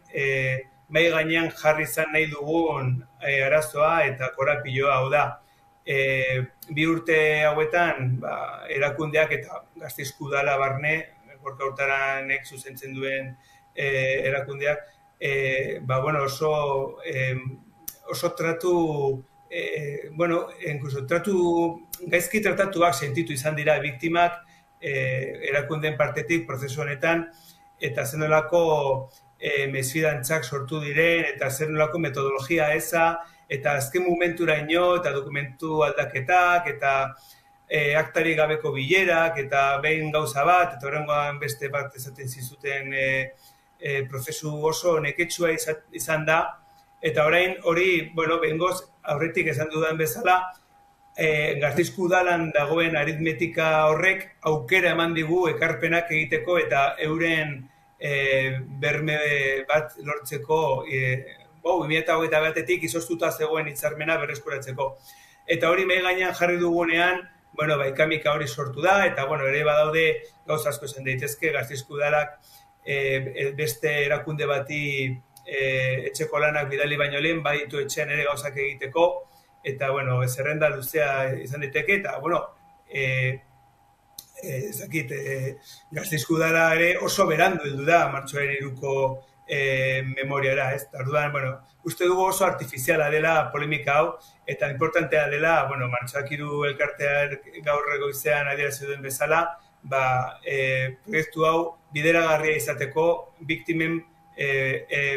mai gainean jarri izan nahi dugun arazoa eta korapiloa, hau da. 2 urte hauetan erakundeak eta Gasteizko udala barne, Gorka Urtaranek zuzentzen duen erakundeak, oso tratu, gaizki tratatuak sentitu izan dira biktimak erakundeen partetik prozesu honetan, eta zer nolako mesfidantzak sortu diren, eta zer nolako metodologia eza, eta azken momenturaino, eta dokumentu aldaketak, eta aktarik gabeko bilerak, eta behin gauza bat, eta horrengoan beste bat esaten zizuten prozesu oso neketsua izan da, eta orain hori, behingoz, aurretik esan dudan bezala, Gasteizko udalan dagoen aritmetika horrek aukera eman digu ekarpenak egiteko eta euren berme bat lortzeko 2021-etik izoztuta zegoen hitzarmena berreskuratzeko. Eta hori mahai gainean jarri dugunean, ikamika hori sortu da, eta ere badaude gauza asko esan daitezke, Gasteizko Udalak beste erakunde bati etxeko lanak bidali baino lehen, baditu etxean ere gauzak egiteko, eta zerrenda luzea izan daiteke, eta Gasteizko Udala ere oso berandu heldu da martxoaren 3ko memoriara, ez? Orduan, uste dugu oso artifiziala dela polemika hau, eta importantea dela, martxoak 3 elkarteak gaur goizean adierazi duen bezala, proiektu hau bideragarria izateko biktimen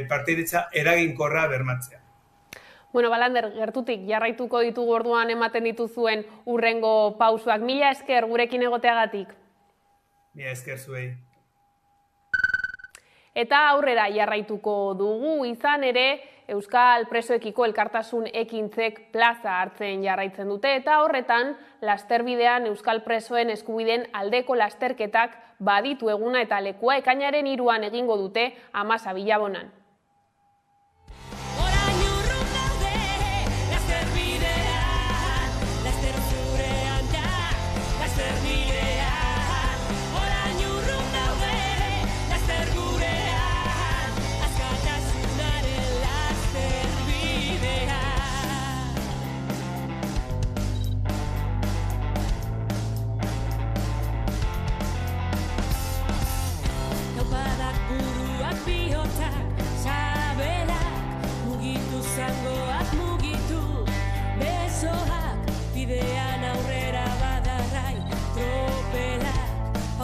partaidetza eraginkorra bermatzea. Lander, gertutik jarraituko ditugu orduan ematen dituzuen hurrengo pausuak. Mila esker gurekin egoteagatik. Mila esker zuei. Eta aurrera jarraituko dugu, izan ere Euskal Presoekiko Elkartasun Ekintzek plaza hartzen jarraitzen dute, eta horretan lasterbidean Euskal Presoen eskubideen aldeko lasterketak baditu eguna eta lekua ekainaren 3an egingo dute Amasa Bilabonan.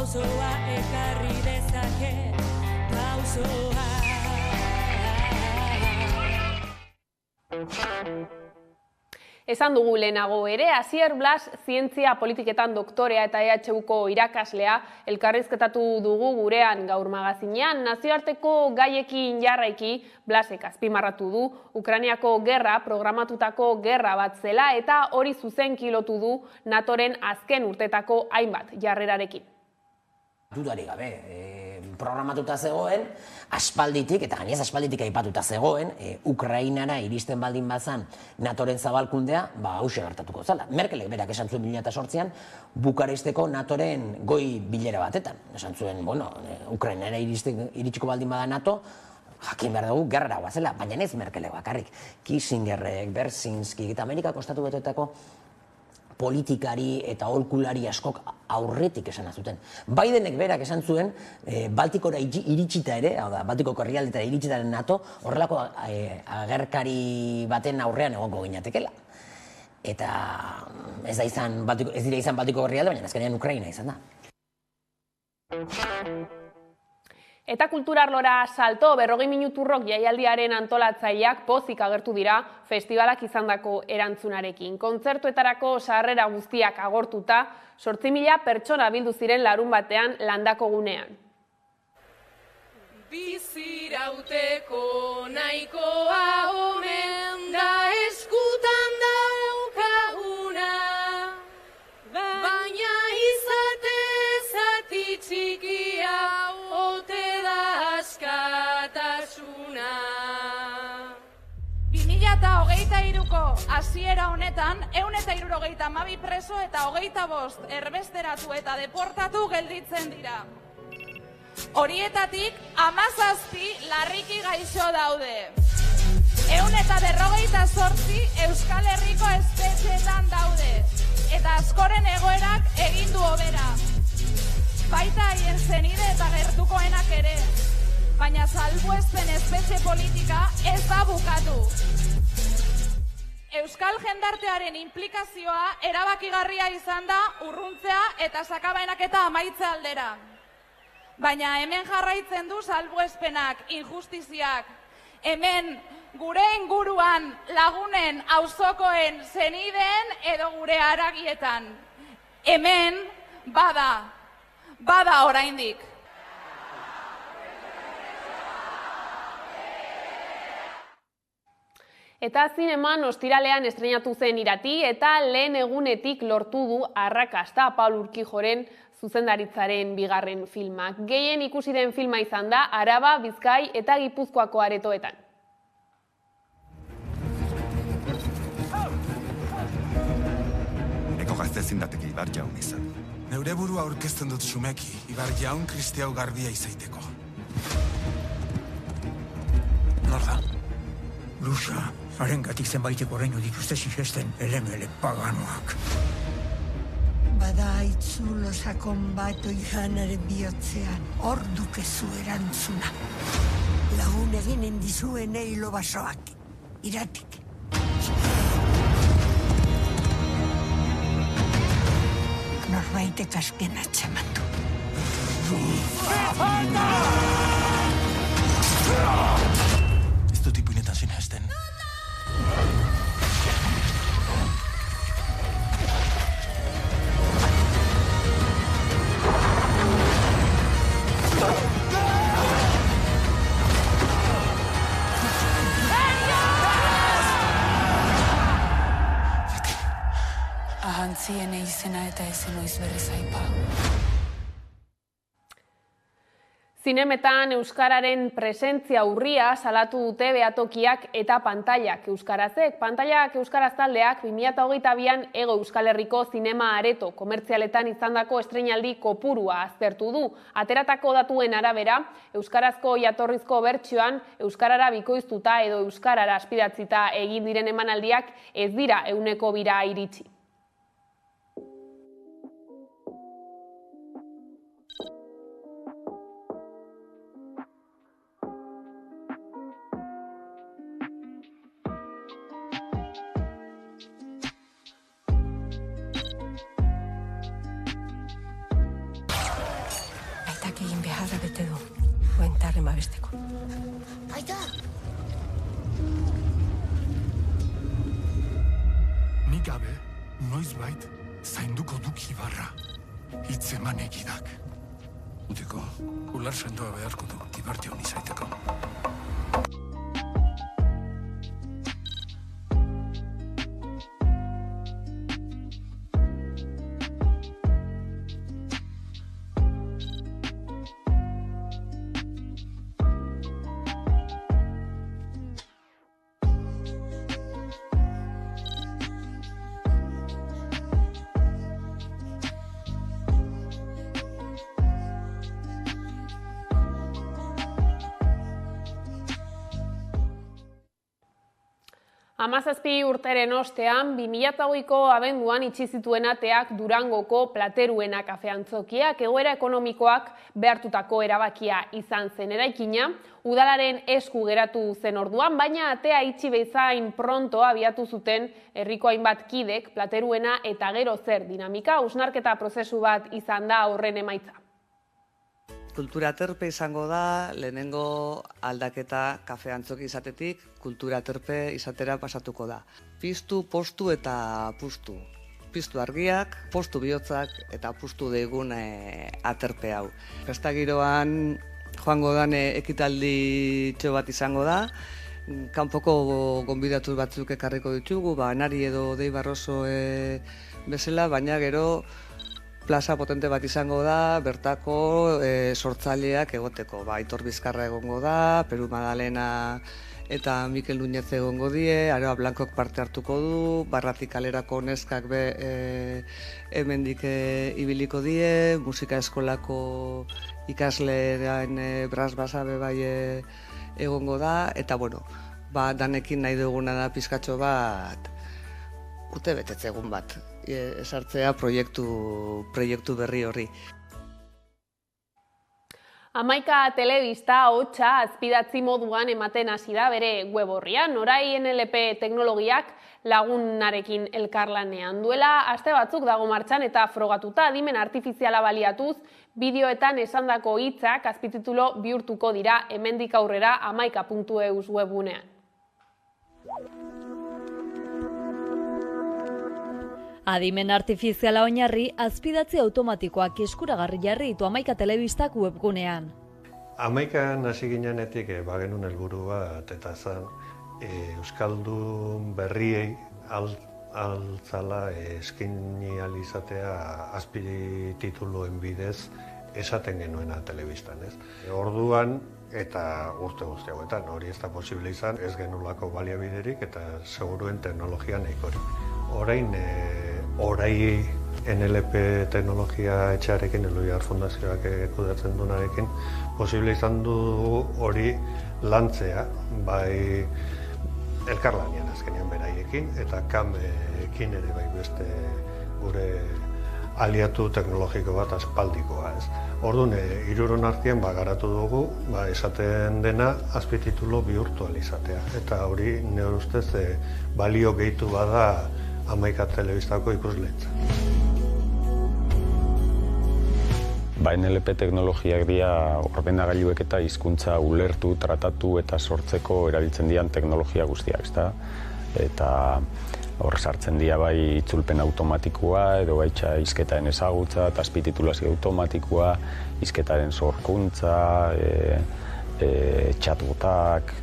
Pausoa ekarri dezake, pausoa. Esan dugu lehenago ere, Asier Blas zientzia politiketan doktorea eta EHUko irakaslea elkarrizketatu dugu gurean gaur magazinean. Nazioarteko gaiekin jarraiki Blasek azpimarratu du Ukrainiako gerra programatutako gerra bat zela eta hori zuzenki lotu du NATOren azken urtetako hainbat jarrerarekin. Dudari gabe, programatuta zegoen, aspalditik, eta gainez aspalditik aipatuta zegoen, Ukrainara iristen baldin bazan NATOren zabalkundea, hauxe gertatuko zala. Merkelek berak esan zuen 2008an, Bukaresteko NATOren goi bilera batetan. Esan zuen, Ukrainara iritsiko baldin bada NATO, jakin behar dugu gerrara guazela, baina ez Merkelek bakarrik. Kissingerrek, Berzinski eta Amerikako Estatu Batuetako politikari eta aholkulari askok aurretik esan zuten. Bidenek berak esan zuen, Baltikora iritsita ere, Baltikoko herrialdetara iritsitaren NATO, horrelako agerkari baten aurrean egongo ginatekela. Eta ez dira izan Baltiko herrialde, baina azkenean Ukraina izan da. Eta kulturarlora salto 40 minuturrok jaialdiaren antolatzaileak pozik agertu dira festivalak izandako erantzunarekin. Kontzertuetarako sarrera guztiak agortuta, 8.000 pertsona bildu ziren larunbatean Landako gunean. Bizirauteko nahikoa omen da eskutan daukaguna, baina izate zati txikia ote da askatasuna. 2023ko hasiera honetan 172 preso eta 25 erbesteratu eta deportatu gelditzen dira. Horietatik 17 larriki gaixo daude. 158 Euskal Herriko espetxeetan daude, eta askoren egoerak egin du hobera. Baita haien zenide eta gertukoenak ere, baina salbuespen espetxe politika ez da bukatu. Euskal jendartearen implikazioa erabakigarria izan da urruntzea eta sakabanaketa amaitze aldera. Baina hemen jarraitzen du salbuespenak, injustiziak. Hemen gure inguruan lagunen, auzokoen, zenideen edo gure haragietan. Hemen bada oraindik. Eta zineman ostiralean estreinatu zen Irati eta lehen egunetik lortu du arrakasta Paul Urquijoren zuzendaritzaren bigarren filmak. Gehien ikusi den filma izan da Araba, Bizkai eta Gipuzkoako aretoetan. Eko gazte ezin dateke Ibar Jaun izan. Neure burua aurkezten dut sumeki, Ibar Jaun kristiau garbia izaiteko. Nor da? Lusa, harengatik zenbaiteko oraino dituzte sinesten ele paganoak. Bada itzulo sakon bat oihanaren bihotzean, hor dukezu erantzuna. Lagun eginen dizuen eilo basoak, iratik. Norbaitek azken atxamatu. Ez dut ipuinetan sinesten. Ahantziene izena eta ezen oiz berriz aipa. Zinemetan euskararen presentzia urria salatu dute behatokiak eta pantailak euskarazek. Pantailak euskaraz taldeak 2022an Hego Euskal Herriko zinema areto komertzialetan izandako estreinaldi kopurua aztertu du. Ateratako datuen arabera, euskarazko jatorrizko bertsioan euskarara bikoiztuta edo euskarara azpidatzita egin diren emanaldiak ez dira 100% iritsi. Egin beharra bete du, buentarren babesteko. Aita! Nik gabe, noizbait, zainduko duk Ibarra. Hitz eman egidak. Uteko, ular sendoa beharko du, Ibar Jaun izaiteko. Hamazazpi urteren ostean, 2008ko abenduan itxi zituen ateak Durangoko Plateruena kafeantzokiak egoera ekonomikoak behartutako erabakia izan zen eraikina, udalaren esku geratu zen orduan, baina atea itxi bezain pronto abiatu zuten herriko hainbat kidek Plateruena eta gero zer dinamika, hausnarketa prozesu bat izan da horren emaitza. Kultura terpe izango da, lehenengo aldaketa kafe antzoki izatetik, kultura terpe izatera pasatuko da. Piztu, postu eta pustu. Piztu argiak, postu bihotzak eta pustu deigun aterpe hau. Festa giroan joango dan ekitaldi txo bat izango da, kanpoko gonbidatu batzuk ekarriko ditugu, Nari edo Dei Barroso bezala, baina gero plaza potente bat izango da, bertako sortzaileak egoteko. Aitor Bizkarra egongo da, Peru Madalena eta Mikel Nuñez egongo die, Aroa Blankok parte hartuko du, Barratik kalerako neskak hemendik ibiliko die, musika eskolako ikaslean Bras Basabe bai egongo da, eta bueno, danekin nahi duguna da pizkatxo bat, urte betetzegun bat. Esartzea proiektu berri horri. Hamaika telebista hotsa azpidatzi moduan ematen hasi da bere web orrian. Orai NLP teknologiak lagunarekin elkarlanean duela, aste batzuk dago martxan eta frogatuta adimen artifiziala baliatuz, bideoetan esandako hitzak azpititulo bihurtuko dira hemendik aurrera hamaika.eus webunean. Adimen artifiziala oinarri, azpidatzi automatikoak eskuragarri jarri ditu Hamaika telebistak webgunean. Hamaikan hasi ginenetik bagenun helburu bat, eta zan Euskaldun berriei altzala eskaini izatea azpitituluen bidez esaten genuena telebistan, ez? Orduan eta urte guzti hauetan, hori ez da posible izan, ez genulako baliabiderik eta seguruen teknologia nahikorik. Orain NLP teknologia etxearekin, Eluiar Fundazioak kudeatzen duenarekin, posible izan du hori lantzea, bai elkarlanean azkenean beraiekin, eta kamekin ere bai beste gure aliatu teknologiko bat aspaldikoa, ez. Orduan, hiruron artean garatu dugu, esaten dena azpititulu bihurtu izatea. Eta hori, nire ustez, balio gehitu bada 11 telebistako ikusleitza. NLP teknologiak dira ordenagailuek eta hizkuntza ulertu, tratatu eta sortzeko erabiltzen dian teknologia guztiak, ezta? Eta hor sartzen dira bai itzulpen automatikoa, edo baitxa hizketaren ezagutza, eta azpititulazio automatikoa, hizketaren sorkuntza, chatbotak,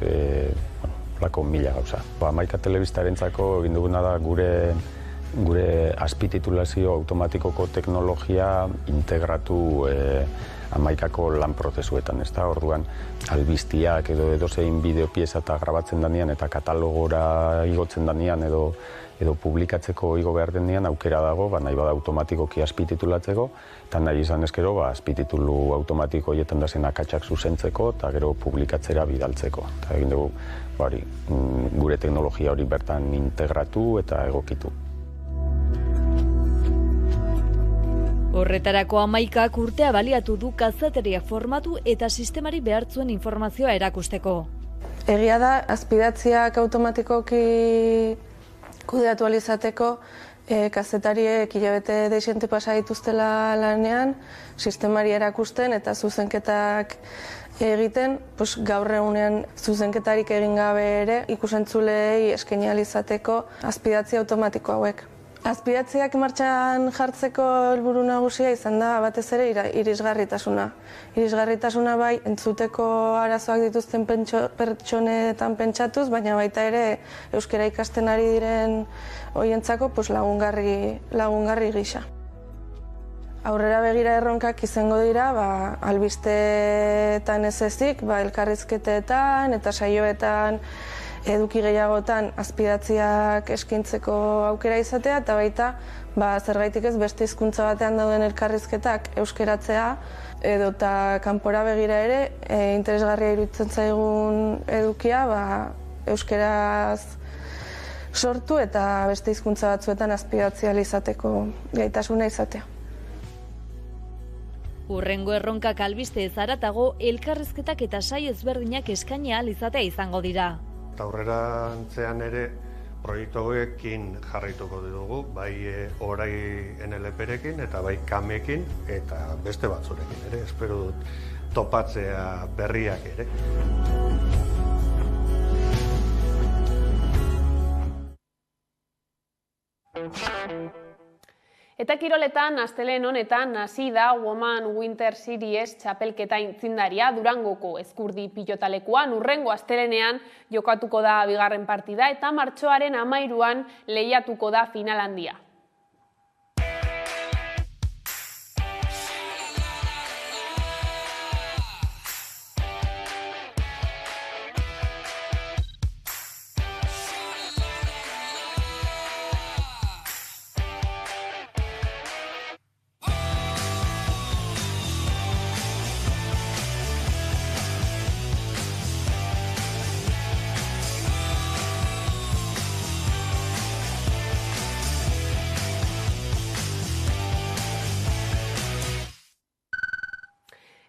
holako mila gauza. 11 telebistarentzako egin duguna da gure azpititulazio automatikoko teknologia integratu 11ko lan prozesuetan, ez da? Orduan, albiztiak edo edozein bideopieza eta grabatzen danean eta katalogora igotzen danean edo publikatzeko igo behar denean aukera dago, nahi bada automatikoki azpititulatzeko, eta nahi izan ezkero azpititulu automatiko horietan da zen akatsak zuzentzeko eta gero publikatzera bidaltzeko. Eta egin dugu gure teknologia hori bertan integratu eta egokitu. Horretarako 11ak urtea baliatu du kazetariak formatu eta sistemari behartzuen informazioa erakusteko. Egia da, azpidatziak automatikoki kudeatu alizateko kazetariek hilabete deixente pasa dituztela lanean, sistemari erakusten eta zuzenketak egiten, gaur egunean zuzenketarik egin gabe ere ikusentzulei eskaini alizateko azpidatzi automatiko hauek. Azpidatziak martxan jartzeko helburu nagusia izan da batez ere irisgarritasuna. Irisgarritasuna bai entzuteko arazoak dituzten pertsonetan pentsatuz, baina baita ere euskara ikasten ari diren horientzako lagungarri gisa. Aurrera begira erronkak izango dira, albisteetan ez ezik, elkarrizketetan eta saioetan eduki gehiagotan azpidatziak eskintzeko aukera izatea, eta baita zergaitik ez beste hizkuntza batean dauden elkarrizketak euskeratzea, edota kanpora begira ere interesgarria iruditzen zaigun edukia euskeraz sortu eta beste hizkuntza batzuetan azpidatzia izateko gaitasuna izatea. Hurrengo erronkak albiste ez haratago, elkarrizketak eta saio ezberdinak eskaini ahal izatea izango dira. Aurrerantzean ere proiektu hauekin jarraituko dugu, bai orai NLP-rekin eta bai kamekin eta beste batzurekin ere, espero dut topatzea berriak ere. Eta kiroletan, astelehen honetan, hasi da Woman Winter Series txapelketa intzindaria Durangoko Ezkurdi pilotalekuan. Hurrengo astelehenean jokatuko da bigarren partida eta martxoaren 13an lehiatuko da final handia.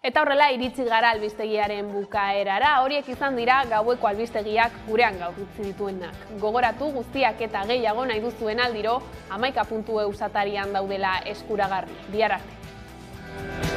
Eta horrela iritsi gara albistegiaren bukaerara, horiek izan dira gaueko albistegiak gurean gaur utzi dituenak. Gogoratu guztiak eta gehiago nahi duzuen aldiro 11.eus atarian daudela eskuragarri. Bihar arte.